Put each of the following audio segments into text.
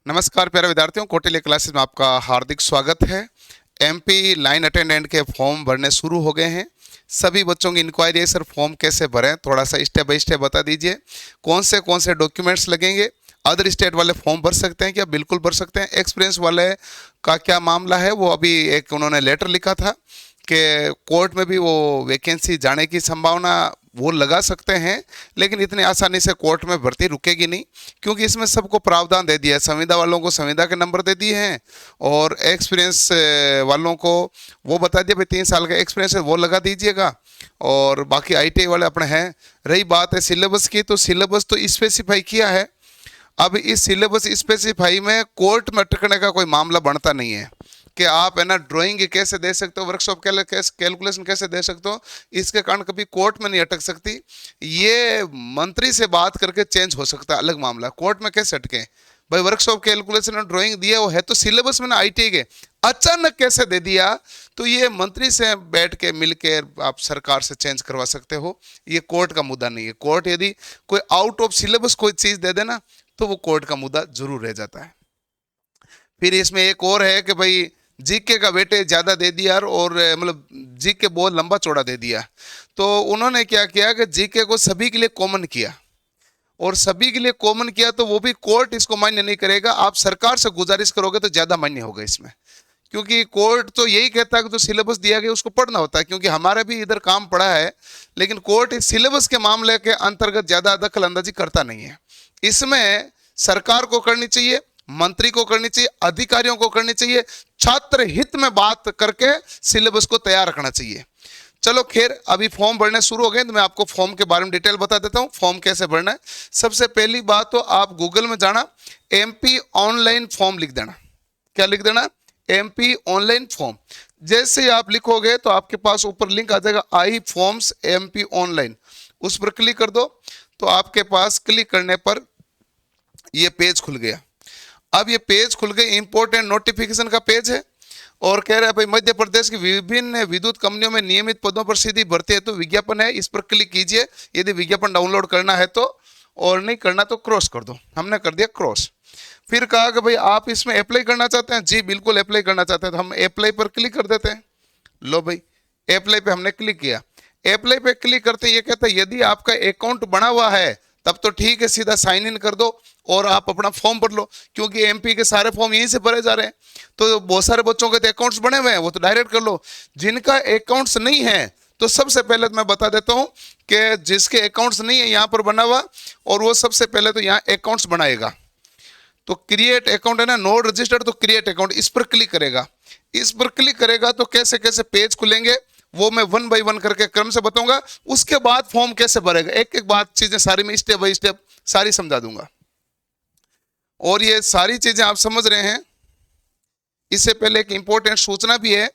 नमस्कार प्यारे विद्यार्थियों, कौटिल्य क्लासेस में आपका हार्दिक स्वागत है। एमपी लाइन अटेंडेंट के फॉर्म भरने शुरू हो गए हैं। सभी बच्चों की इंक्वायरी है, सर फॉर्म कैसे भरें, थोड़ा सा स्टेप बाय स्टेप बता दीजिए। कौन से डॉक्यूमेंट्स लगेंगे। अदर स्टेट वाले फॉर्म भर सकते हैं क्या? बिल्कुल भर सकते हैं। एक्सपीरियंस वाले का क्या मामला है, वो अभी एक उन्होंने लेटर लिखा था कि कोर्ट में भी वो वैकेंसी जाने की संभावना वो लगा सकते हैं, लेकिन इतनी आसानी से कोर्ट में भर्ती रुकेगी नहीं, क्योंकि इसमें सबको प्रावधान दे दिया है। संविदा वालों को संविदा के नंबर दे दिए हैं और एक्सपीरियंस वालों को वो बता दिया भाई 3 साल का एक्सपीरियंस है वो लगा दीजिएगा, और बाकी आईटीआई वाले अपने हैं। रही बात है सिलेबस की, तो सिलेबस तो स्पेसिफाई किया है। अब इस सिलेबस स्पेसिफाई में कोर्ट में अटकने का कोई मामला बनता नहीं है कि आप है ना ड्राइंग कैसे दे सकते हो, वर्कशॉप कैलकुलेशन कैसे दे सकते हो, इसके कारण कभी कोर्ट में नहीं अटक सकती। ये मंत्री से बात करके चेंज हो सकता है, अलग मामला। कोर्ट में कैसे अटके भाई? वर्कशॉप कैलकुलेशन और ड्राइंग दिया वो है तो सिलेबस में ना आईटी के, अचानक कैसे दे दिया? तो ये मंत्री से बैठ के मिल के आप सरकार से चेंज करवा सकते हो। ये कोर्ट का मुद्दा नहीं है। कोर्ट यदि कोई आउट ऑफ सिलेबस कोई चीज दे देना तो वो कोर्ट का मुद्दा जरूर रह जाता है। फिर इसमें एक और है कि भाई जीके का वेटेज ज़्यादा दे दिया और मतलब जीके बहुत लंबा चौड़ा दे दिया। तो उन्होंने क्या किया कि जीके को सभी के लिए कॉमन किया, और सभी के लिए कॉमन किया तो वो भी कोर्ट इसको मान्य नहीं करेगा। आप सरकार से गुजारिश करोगे तो ज़्यादा मान्य होगा इसमें, क्योंकि कोर्ट तो यही कहता है कि जो सिलेबस दिया गया उसको पढ़ना होता है, क्योंकि हमारा भी इधर काम पड़ा है। लेकिन कोर्ट इस सिलेबस के मामले के अंतर्गत ज़्यादा दखल अंदाजी करता नहीं है। इसमें सरकार को करनी चाहिए, मंत्री को करनी चाहिए, अधिकारियों को करनी चाहिए, छात्र हित में बात करके सिलेबस को तैयार रखना चाहिए। चलो खैर, अभी फॉर्म भरने शुरू हो गए तो मैं आपको फॉर्म के बारे में डिटेल बता देता हूं, फॉर्म कैसे भरना है। सबसे पहली बात तो आप गूगल में जाना, एमपी ऑनलाइन फॉर्म लिख देना। क्या लिख देना? MP online form. जैसे ही आप लिखोगे तो आपके पास ऊपर लिंक आ जाएगा, आई फॉर्म्स एमपी ऑनलाइन, उस पर क्लिक कर दो। तो आपके पास क्लिक करने पर ये पेज खुल गया। अब ये पेज खुल गए, इंपोर्टेंट नोटिफिकेशन का पेज है, और कह रहा है भाई मध्य प्रदेश की विभिन्न विद्युत कंपनियों में नियमित पदों पर सीधी भर्ती है, तो विज्ञापन है, इस पर क्लिक कीजिए यदि विज्ञापन डाउनलोड करना है तो, और नहीं करना तो क्रॉस कर दो। हमने कर दिया क्रॉस। फिर कहा कि भाई आप इसमें अप्लाई करना चाहते हैं? जी बिल्कुल अप्लाई करना चाहते हैं, तो हम अप्लाई पर क्लिक कर देते हैं। लो भाई, अप्लाई पे हमने क्लिक किया। अप्लाई पे क्लिक करते ये कहता है यदि आपका अकाउंट बना हुआ है तब तो ठीक है, सीधा साइन इन कर दो और आप अपना फॉर्म भर लो, क्योंकि एमपी के सारे फॉर्म यहीं से भरे जा रहे हैं। तो बहुत सारे बच्चों के तो अकाउंट्स बने हुए हैं, वो तो डायरेक्ट कर लो। जिनका अकाउंट्स नहीं है तो सबसे पहले तो मैं बता देता हूं कि जिसके अकाउंट्स नहीं है यहां पर बना हुआ, और वो सबसे पहले तो यहां अकाउंट्स बनाएगा। तो क्रिएट अकाउंट है ना, नोट रजिस्टर्ड, तो क्रिएट अकाउंट इस पर क्लिक करेगा। इस पर क्लिक करेगा तो कैसे कैसे पेज खुलेंगे वो मैं वन बाय वन करके क्रम से बताऊंगा। उसके बाद फॉर्म कैसे भरेगा, एक एक बात चीजें सारी मैं स्टेप बाय स्टेप सारी समझा दूंगा। और ये सारी चीजें आप समझ रहे हैं। इससे पहले एक इंपॉर्टेंट सूचना भी है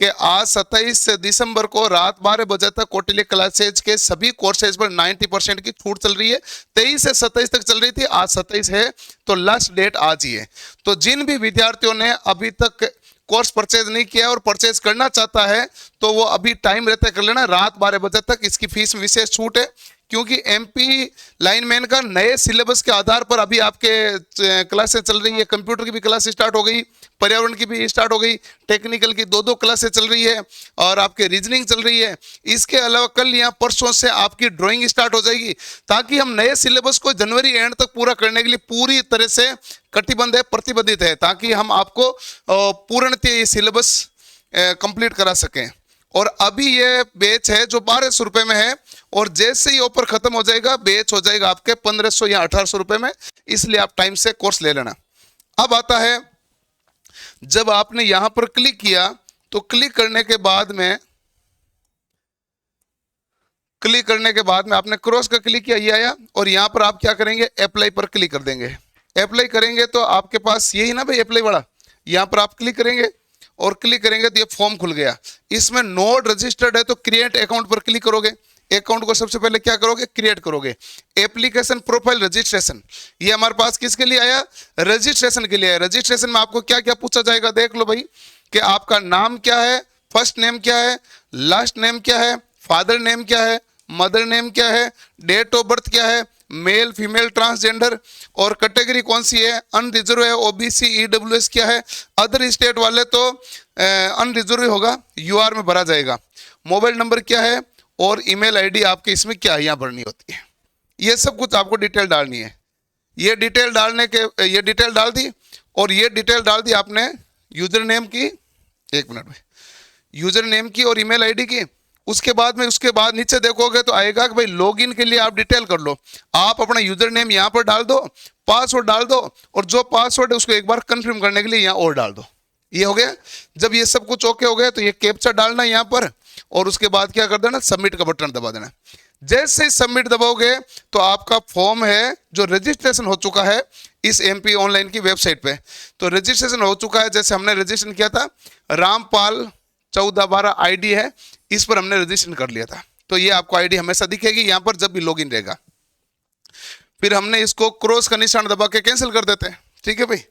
कि आज 27 दिसंबर को रात 12 बजे तक कौटिल्य क्लासेज के सभी कोर्सेज पर 90% की छूट चल रही है। 23 से 27 तक चल रही थी, आज 27 है, तो लास्ट डेट आज ही है। तो जिन भी विद्यार्थियों ने अभी तक कोर्स परचेज नहीं किया और परचेज करना चाहता है तो वो अभी टाइम रहते कर लेना, रात 12 बजे तक इसकी फीस में विशेष छूट है। क्योंकि एमपी लाइनमैन का नए सिलेबस के आधार पर अभी आपके क्लासेस चल रही है। कंप्यूटर की भी क्लास स्टार्ट हो गई, पर्यावरण की भी स्टार्ट हो गई, टेक्निकल की दो क्लासेस चल रही है, और आपके रीजनिंग चल रही है। इसके अलावा कल या परसों से आपकी ड्राइंग स्टार्ट हो जाएगी, ताकि हम नए सिलेबस को जनवरी एंड तक पूरा करने के लिए पूरी तरह से कटिबद्ध है, प्रतिबद्धित है, ताकि हम आपको पूर्णतः ये सिलेबस कंप्लीट करा सकें। और अभी ये बैच है जो 1200 रुपए में है, और जैसे ही ऑफर खत्म हो जाएगा बैच हो जाएगा आपके 1500 या 1800 रुपए में, इसलिए आप टाइम से कोर्स ले लेना। अब आता है, जब आपने यहां पर क्लिक किया तो क्लिक करने के बाद में आपने क्रॉस का क्लिक किया, ये आया, और यहां पर आप क्या करेंगे, अप्लाई पर क्लिक कर देंगे। अप्लाई करेंगे तो आपके पास यही ना भाई अप्लाई वाला, यहां पर आप क्लिक करेंगे और क्लिक करेंगे तो ये फॉर्म खुल गया। इसमें नोट रजिस्टर्ड है तो क्रिएट अकाउंट पर क्लिक करोगे। अकाउंट को सबसे पहले क्या करोगे, क्रिएट करोगे। एप्लीकेशन प्रोफाइल रजिस्ट्रेशन, ये हमारे पास किसके लिए आया, रजिस्ट्रेशन के लिए आया। रजिस्ट्रेशन में आपको क्या क्या पूछा जाएगा, देख लो भाई, कि आपका नाम क्या है, फर्स्ट नेम क्या है, लास्ट नेम क्या है, फादर नेम क्या है, मदर नेम क्या है, डेट ऑफ बर्थ क्या है, मेल फीमेल ट्रांसजेंडर, और कैटेगरी कौन सी है, अनरिजर्व है, ओबीसी ईडब्ल्यूएस क्या है, अदर स्टेट वाले तो अनरिजर्व होगा, यूआर में भरा जाएगा। मोबाइल नंबर क्या है और ईमेल आईडी आपके इसमें क्या है यहाँ भरनी होती है, ये सब कुछ आपको डिटेल डालनी है। ये डिटेल डालने के ये डिटेल डाल दी, और ये डिटेल डाल दी आपने यूजर नेम की, एक मिनट में, यूजर नेम की और ईमेल आईडी की। उसके बाद नीचे देखोगे तो आएगा कि भाई लॉगिन के लिए आप डिटेल कर लो। आप अपना यूजर नेम यहाँ पर डाल दो, पासवर्ड डाल दो, और जो पासवर्ड है उसको एक बार कंफर्म करने के लिए यहाँ और डाल दो। ये हो गया। जब ये सब कुछ ओके हो गया तो ये कैप्चा डालना यहाँ पर, और उसके बाद क्या कर देना, सबमिट का बटन दबा देना। जैसे ही सबमिट दबाओगे तो आपका फॉर्म है जो रजिस्ट्रेशन हो चुका है इस एमपी ऑनलाइन की वेबसाइट पे। तो रजिस्ट्रेशन हो चुका है, जैसे हमने रजिस्ट्रेशन किया था, रामपाल 1412 आईडी है, इस पर हमने रजिस्ट्रेशन कर लिया था। तो ये आपको आईडी हमेशा दिखेगी यहाँ पर जब भी लॉगिन रहेगा। फिर हमने इसको क्रॉस का निशान दबा के कैंसिल कर देते हैं। ठीक है भाई,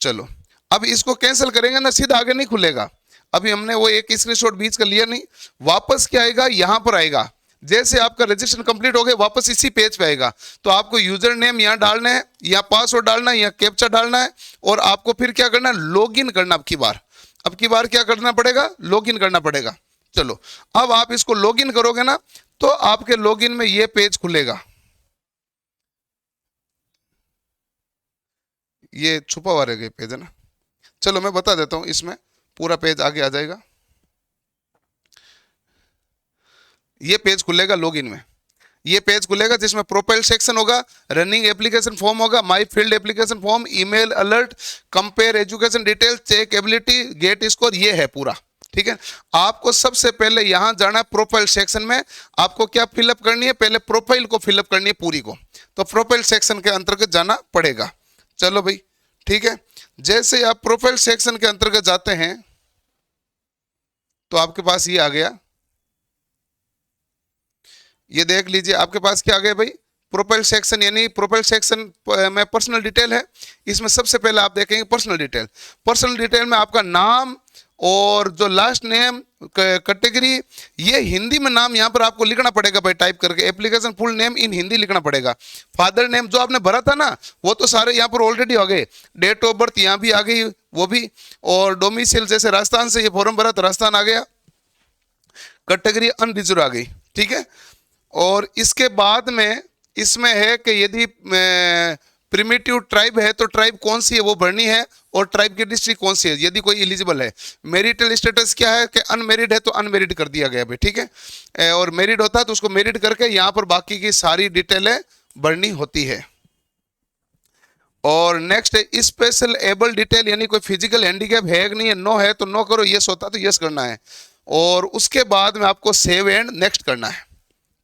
चलो अब इसको कैंसिल करेंगे ना, सीधा आगे नहीं खुलेगा। अभी हमने वो एक स्क्रीनशॉट बीच का लिया नहीं, वापस क्या आएगा, यहाँ पर आएगा। जैसे आपका रजिस्ट्रेशन कंप्लीट हो गया वापस इसी पेज पे आएगा। तो आपको यूजर नेम यहाँ डालना है, यहाँ पासवर्ड डालना है, यहाँ कैप्चा डालना है, और आपको फिर क्या करना है, लॉगिन करना। अब की बार क्या करना पड़ेगा, लॉगिन करना पड़ेगा। चलो अब आप इसको लॉगिन करोगे ना तो आपके लॉगिन में ये पेज खुलेगा। ये छुपा हुआ रहेगा पेज है ना, चलो मैं बता देता हूं, इसमें पूरा पेज आगे आ जाएगा। ये पेज खुलेगा लॉगिन में, ये पेज खुलेगा जिसमें प्रोफाइल सेक्शन होगा, रनिंग एप्लीकेशन फॉर्म होगा, my field application form, email alert, compare education detail, check ability, GATE score, ये है पूरा। ठीक है, आपको सबसे पहले यहां जाना है प्रोफाइल सेक्शन में। आपको क्या फिलअप करनी है, पहले प्रोफाइल को फिलअप करनी है पूरी को, तो प्रोफाइल सेक्शन के अंतर्गत जाना पड़ेगा। चलो भाई ठीक है, जैसे आप प्रोफाइल सेक्शन के अंतर्गत जाते हैं तो आपके पास ये आ गया, ये देख लीजिए आपके पास क्या आ गया भाई, प्रोफाइल सेक्शन। यानी प्रोफाइल सेक्शन में पर्सनल डिटेल है। इसमें सबसे पहले आप देखेंगे पर्सनल डिटेल। पर्सनल डिटेल में आपका नाम और जो लास्ट नेम, कैटेगरी, ये हिंदी में नाम यहाँ पर आपको लिखना पड़ेगा भाई, टाइप करके application full name in Hindi लिखना पड़ेगा। फादर नेम जो आपने भरा था ना वो तो सारे यहाँ पर ऑलरेडी हो गए, डेट ऑफ बर्थ यहाँ भी आ गई वो भी, और डोमिसाइल जैसे राजस्थान से ये फॉर्म भरा तो राजस्थान आ गया, कैटेगरी अनरिजर्व आ गई। ठीक है, और इसके बाद में इसमें है कि यदि प्रिमिटिव ट्राइब है तो ट्राइब कौन सी है वो भरनी है, और ट्राइब की डिस्ट्रिक्ट कौन सी है यदि कोई एलिजिबल है। मैरिटल स्टेटस क्या है कि अनमेरिड है तो अनमेरिड कर दिया गया भाई। ठीक है, और मैरिड होता है तो उसको मैरिड करके यहाँ पर बाकी की सारी डिटेलें भरनी होती है। और नेक्स्ट है स्पेशल एबल डिटेल, यानी कोई फिजिकल हैंडीकैप है कि नहीं है, नो है तो नो करो, यस होता तो यस करना है। और उसके बाद में आपको सेव एंड नेक्स्ट करना है।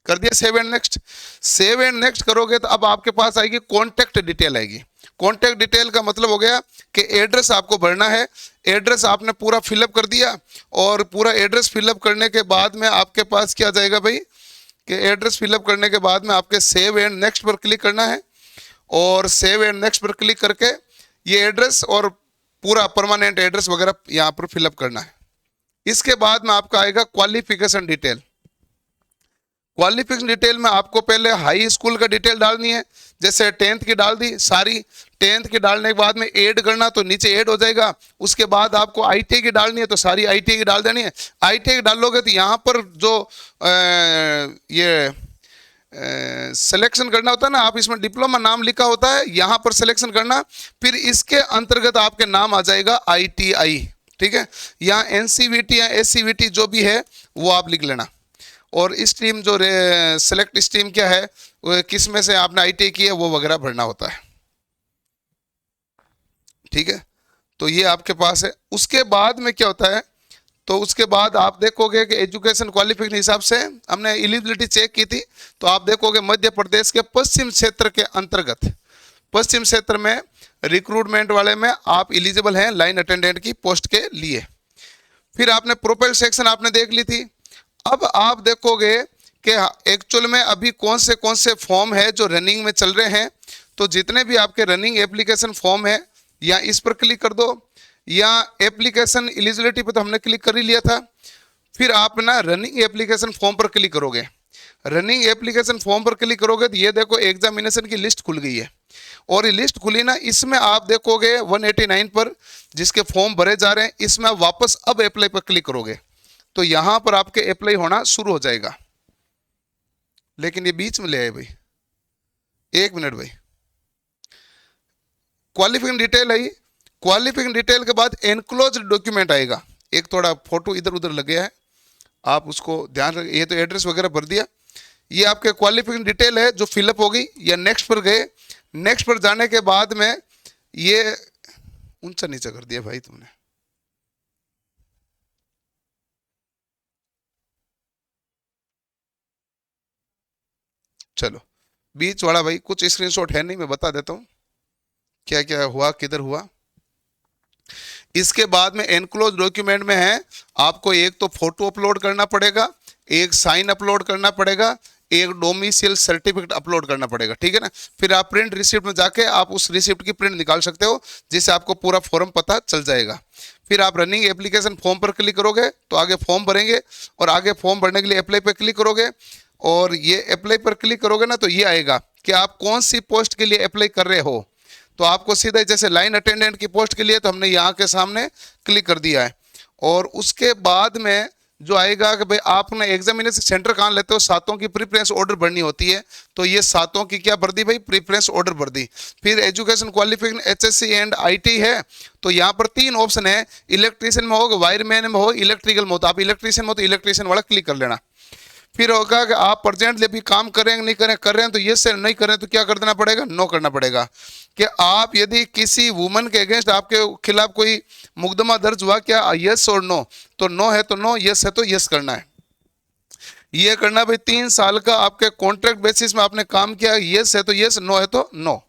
कर दिया save and next. Save and next करोगे तो अब आपके पास आएगी कॉन्टैक्ट डिटेल आएगी। कॉन्टैक्ट डिटेल का मतलब हो गया कि एड्रेस आपको भरना है। एड्रेस आपने पूरा फिलअप कर दिया, और पूरा एड्रेस फिलअप करने के बाद में आपके पास क्या जाएगा भाई कि एड्रेस फिलअप करने के बाद में आपके सेव एंड नेक्स्ट पर क्लिक करना है, और सेव एंड नेक्स्ट पर क्लिक करके ये एड्रेस और पूरा परमानेंट एड्रेस वगैरह यहाँ पर फिलअप करना है। इसके बाद में आपका आएगा क्वालिफिकेशन डिटेल। क्वालिफिकेशन डिटेल में आपको पहले हाई स्कूल का डिटेल डालनी है, जैसे 10th की डाल दी सारी। 10th की डालने के बाद में ऐड करना तो नीचे ऐड हो जाएगा। उसके बाद आपको ITI की डालनी है तो सारी ITI की डाल देनी है। ITI की डालोगे तो यहाँ पर जो ये सिलेक्शन करना होता है ना, आप इसमें डिप्लोमा नाम लिखा होता है, यहाँ पर सिलेक्शन करना। फिर इसके अंतर्गत आपके नाम आ जाएगा ITI। ठीक है, यहाँ NCVT या SCVT जो भी है वो आप लिख लेना। और स्ट्रीम जो सेलेक्ट स्ट्रीम क्या है, किस में से आपने ITI की है वो वगैरह भरना होता है। ठीक है, तो ये आपके पास है। उसके बाद में क्या होता है, तो उसके बाद आप देखोगे कि एजुकेशन क्वालिफिकेशन हिसाब से हमने एलिजिबिलिटी चेक की थी, तो आप देखोगे मध्य प्रदेश के पश्चिम क्षेत्र के अंतर्गत, पश्चिम क्षेत्र में रिक्रूटमेंट वाले में आप एलिजिबल हैं लाइन अटेंडेंट की पोस्ट के लिए। फिर आपने प्रोफाइल सेक्शन आपने देख ली थी। अब आप देखोगे कि एक्चुअल में अभी कौन से फॉर्म है जो रनिंग में चल रहे हैं। तो जितने भी आपके रनिंग एप्लीकेशन फॉर्म है, या इस पर क्लिक कर दो, या एप्लीकेशन एलिजिबिलिटी पर तो हमने क्लिक कर ही लिया था। फिर आप ना रनिंग एप्लीकेशन फॉर्म पर क्लिक करोगे। रनिंग एप्लीकेशन फॉर्म पर क्लिक करोगे तो ये देखो एग्जामिनेशन की लिस्ट खुल गई है। और ये लिस्ट खुली ना, इसमें आप देखोगे 189 पर जिसके फॉर्म भरे जा रहे हैं, इसमें आप वापस अब अप्लाई पर क्लिक करोगे तो यहां पर आपके अप्लाई होना शुरू हो जाएगा। लेकिन ये बीच में ले आए भाई, 1 मिनट भाई। क्वालिफिकेशन डिटेल है, क्वालिफिकेशन डिटेल के बाद एनक्लोज डॉक्यूमेंट आएगा। एक थोड़ा फोटो इधर उधर लग गया है, आप उसको ध्यान रखें। ये तो एड्रेस वगैरह भर दिया, ये आपके क्वालिफिकेशन डिटेल है जो फिलअप हो गई। या नेक्स्ट पर गए, नेक्स्ट पर जाने के बाद में ये ऊंचा नीचा कर दिया भाई तुमने। चलो बीच वाला भाई कुछ स्क्रीनशॉट है नहीं, मैं बता देता हूं क्या क्या हुआ, किधर हुआ। इसके बाद में एनक्लोज डॉक्यूमेंट में है, आपको एक तो फोटो अपलोड करना पड़ेगा, एक साइन अपलोड करना पड़ेगा, एक डोमिसाइल सर्टिफिकेट अपलोड करना पड़ेगा, ठीक है ना। फिर आप प्रिंट रिसिप्ट में जाके आप उस रिसिप्ट की प्रिंट निकाल सकते हो, जिससे आपको पूरा फॉर्म पता चल जाएगा। फिर आप रनिंग एप्लीकेशन फॉर्म पर क्लिक करोगे तो आगे फॉर्म भरेंगे, और आगे फॉर्म भरने के लिए अप्लाई पर क्लिक करोगे, और ये अप्लाई पर क्लिक करोगे ना तो ये आएगा कि आप कौन सी पोस्ट के लिए अप्लाई कर रहे हो। तो आपको सीधा जैसे लाइन अटेंडेंट की पोस्ट के लिए तो हमने यहाँ के सामने क्लिक कर दिया है। और उसके बाद में जो आएगा कि भाई आपने एग्जामिनेशन सेंटर कहाँ लेते हो, सातों की प्रीफरेंस ऑर्डर भरनी होती है, तो ये सातों की क्या भर दी भाई, प्रीफरेंस ऑर्डर भर दी। फिर education qualification HSC and IT है, तो यहाँ पर 3 ऑप्शन है, इलेक्ट्रीशियन में हो, वायरमैन में हो, इलेक्ट्रिकल में हो। तो आप इलेक्ट्रीशियन में हो तो इलेक्ट्रीशियन वाला क्लिक कर लेना। फिर होगा कि आप प्रेजेंटली अभी काम करेंगे नहीं करें, कर रहे हैं तो यस से, नहीं कर रहे हैं तो क्या कर देना पड़ेगा, नो करना पड़ेगा। कि आप यदि किसी वुमन के अगेंस्ट आपके खिलाफ कोई मुकदमा दर्ज हुआ, क्या यस और नो, तो नो है तो नो, यस है तो यस करना है। ये करना भाई 3 साल का आपके कॉन्ट्रैक्ट बेसिस में आपने काम किया, यस है तो यस, नो है तो नो।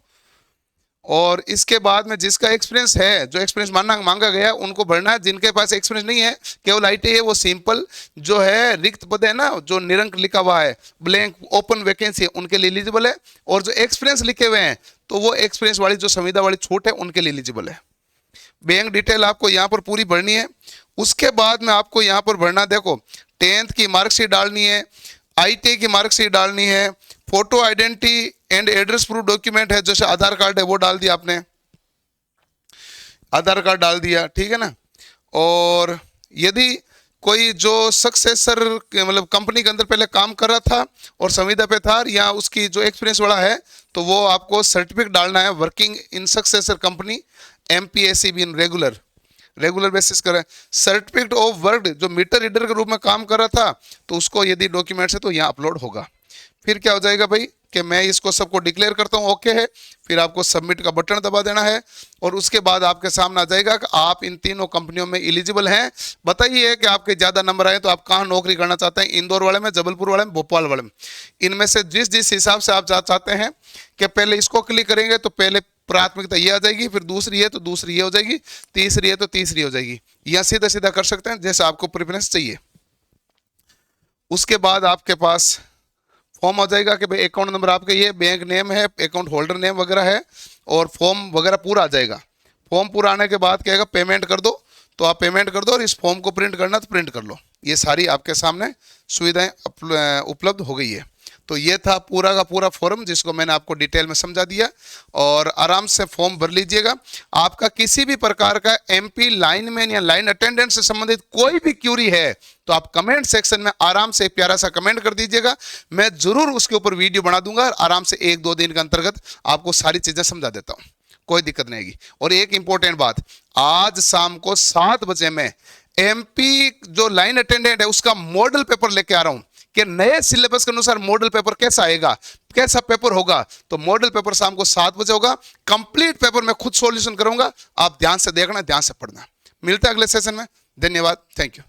और इसके बाद में जिसका एक्सपीरियंस है, जो एक्सपीरियंस मांगा गया उनको भरना है। जिनके पास एक्सपीरियंस नहीं है, केवल IT है, वो सिंपल जो है रिक्त पद है ना, जो निरंक लिखा हुआ है, ब्लैंक ओपन वैकेंसी है, उनके लिए एलिजिबल है। और जो एक्सपीरियंस लिखे हुए हैं तो वो एक्सपीरियंस वाली जो संविदा वाली छूट है उनके लिए एलिजिबल है। बैंक डिटेल आपको यहाँ पर पूरी भरनी है। उसके बाद में आपको यहाँ पर भरना, देखो 10th की मार्कशीट डालनी है, IT की मार्कशीट डालनी है, photo identity and address proof document है, जैसे आधार कार्ड है वो डाल दिया आपने, आधार कार्ड डाल दिया, ठीक है ना। और यदि कोई जो सक्सेसर मतलब कंपनी के अंदर पहले काम कर रहा था और संविदा पे था, या उसकी जो एक्सपीरियंस वाला है, तो वो आपको सर्टिफिकेट डालना है, working in successor company MPSC भी इन रेगुलर बेसिस करें। सर्टिफिकेट ऑफ वर्क जो मीटर रीडर के रूप में काम कर रहा था, तो उसको यदि डॉक्यूमेंट्स है तो यहाँ अपलोड होगा। फिर क्या हो जाएगा भाई कि मैं इसको सबको डिक्लेयर करता हूँ, ओके है। फिर आपको सबमिट का बटन दबा देना है, और उसके बाद आपके सामने आ जाएगा कि आप इन तीनों कंपनियों में एलिजिबल हैं। बताइए कि आपके ज़्यादा नंबर आए तो आप कहाँ नौकरी करना चाहते हैं, इंदौर वाले में, जबलपुर वाले में, भोपाल वाले में। इनमें से जिस हिसाब से आप चाहते हैं कि पहले इसको क्लिक करेंगे तो पहले प्राथमिकता ये आ जाएगी, फिर दूसरी है तो दूसरी ये हो जाएगी, तीसरी है तो तीसरी हो जाएगी, या सीधा सीधा कर सकते हैं जैसे आपको प्रेफरेंस चाहिए। उसके बाद आपके पास फॉर्म आ जाएगा कि भाई अकाउंट नंबर आपके ये, बैंक नेम है, अकाउंट होल्डर नेम वगैरह है, और फॉर्म वगैरह पूरा आ जाएगा। फॉर्म पूरा आने के बाद कहेगा पेमेंट कर दो, तो आप पेमेंट कर दो, और इस फॉर्म को प्रिंट करना तो प्रिंट कर लो। ये सारी आपके सामने सुविधाएं उपलब्ध हो गई है। तो ये था पूरा का पूरा फॉर्म, जिसको मैंने आपको डिटेल में समझा दिया, और आराम से फॉर्म भर लीजिएगा। आपका किसी भी प्रकार का MP लाइनमैन या लाइन अटेंडेंट से संबंधित कोई भी क्यूरी है तो आप कमेंट सेक्शन में आराम से प्यारा सा कमेंट कर दीजिएगा, मैं जरूर उसके ऊपर वीडियो बना दूंगा, और आराम से 1-2 दिन के अंतर्गत आपको सारी चीजें समझा देता हूं, कोई दिक्कत नहीं आएगी। और एक इंपॉर्टेंट बात, आज शाम को 7 बजे में MP जो लाइन अटेंडेंट है उसका मॉडल पेपर लेके आ रहा हूं कि नए सिलेबस के अनुसार मॉडल पेपर कैसा आएगा, कैसा पेपर होगा। तो मॉडल पेपर शाम को 7 बजे होगा, कंप्लीट पेपर मैं खुद सॉल्यूशन करूंगा, आप ध्यान से देखना, ध्यान से पढ़ना। मिलता है अगले सेशन में, धन्यवाद, थैंक यू।